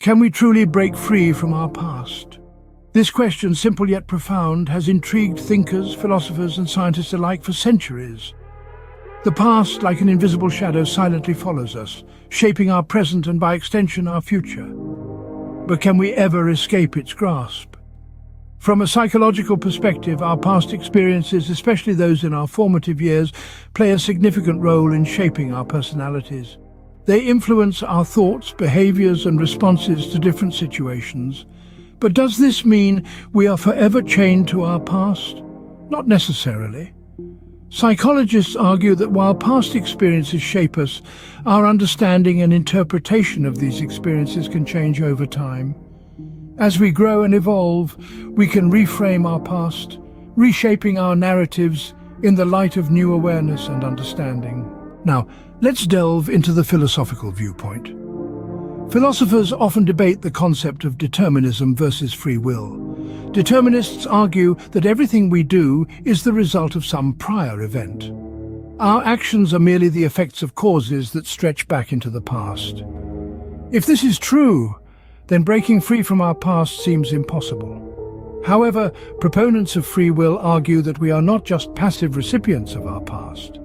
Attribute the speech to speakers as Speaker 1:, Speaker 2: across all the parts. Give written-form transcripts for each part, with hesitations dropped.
Speaker 1: Can we truly break free from our past? This question, simple yet profound, has intrigued thinkers, philosophers, and scientists alike for centuries. The past, like an invisible shadow, silently follows us, shaping our present and, by extension, our future. But can we ever escape its grasp? From a psychological perspective, our past experiences, especially those in our formative years, play a significant role in shaping our personalities. They influence our thoughts, behaviors, and responses to different situations. But does this mean we are forever chained to our past? Not necessarily. Psychologists argue that while past experiences shape us, our understanding and interpretation of these experiences can change over time. As we grow and evolve, we can reframe our past, reshaping our narratives in the light of new awareness and understanding. Now, let's delve into the philosophical viewpoint. Philosophers often debate the concept of determinism versus free will. Determinists argue that everything we do is the result of some prior event. Our actions are merely the effects of causes that stretch back into the past. If this is true, then breaking free from our past seems impossible. However, proponents of free will argue that we are not just passive recipients of our past.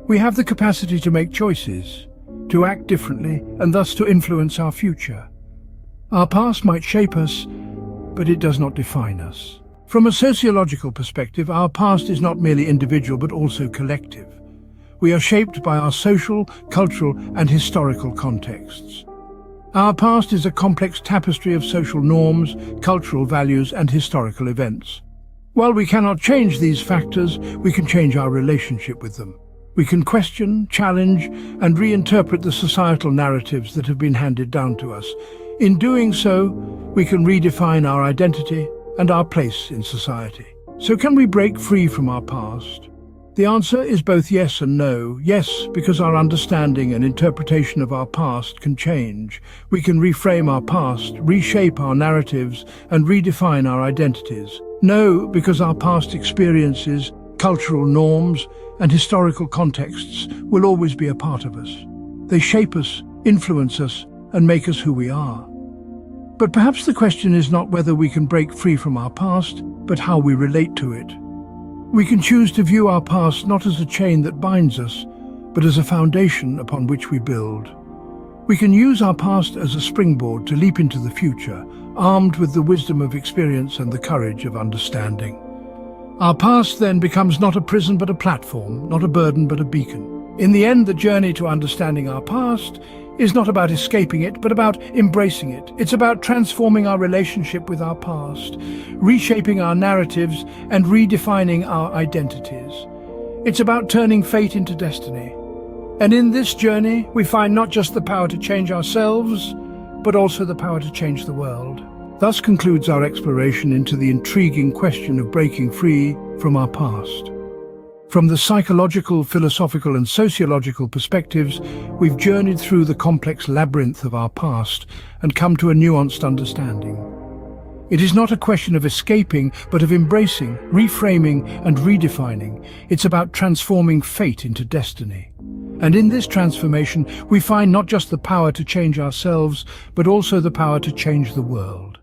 Speaker 1: We have the capacity to make choices, to act differently, and thus to influence our future. Our past might shape us, but it does not define us. From a sociological perspective, our past is not merely individual but also collective. We are shaped by our social, cultural, and historical contexts. Our past is a complex tapestry of social norms, cultural values, and historical events. While we cannot change these factors, we can change our relationship with them. We can question, challenge, and reinterpret the societal narratives that have been handed down to us. In doing so, we can redefine our identity and our place in society. So can we break free from our past? The answer is both yes and no. Yes, because our understanding and interpretation of our past can change. We can reframe our past, reshape our narratives, and redefine our identities. No, because our past experiences, cultural norms, and historical contexts will always be a part of us. They shape us, influence us, and make us who we are. But perhaps the question is not whether we can break free from our past, but how we relate to it. We can choose to view our past not as a chain that binds us, but as a foundation upon which we build. We can use our past as a springboard to leap into the future, armed with the wisdom of experience and the courage of understanding. Our past then becomes not a prison but a platform, not a burden but a beacon. In the end, the journey to understanding our past is not about escaping it, but about embracing it. It's about transforming our relationship with our past, reshaping our narratives, and redefining our identities. It's about turning fate into destiny. And in this journey, we find not just the power to change ourselves, but also the power to change the world. Thus concludes our exploration into the intriguing question of breaking free from our past. From the psychological, philosophical, and sociological perspectives, we've journeyed through the complex labyrinth of our past and come to a nuanced understanding. It is not a question of escaping, but of embracing, reframing, and redefining. It's about transforming fate into destiny. And in this transformation, we find not just the power to change ourselves, but also the power to change the world.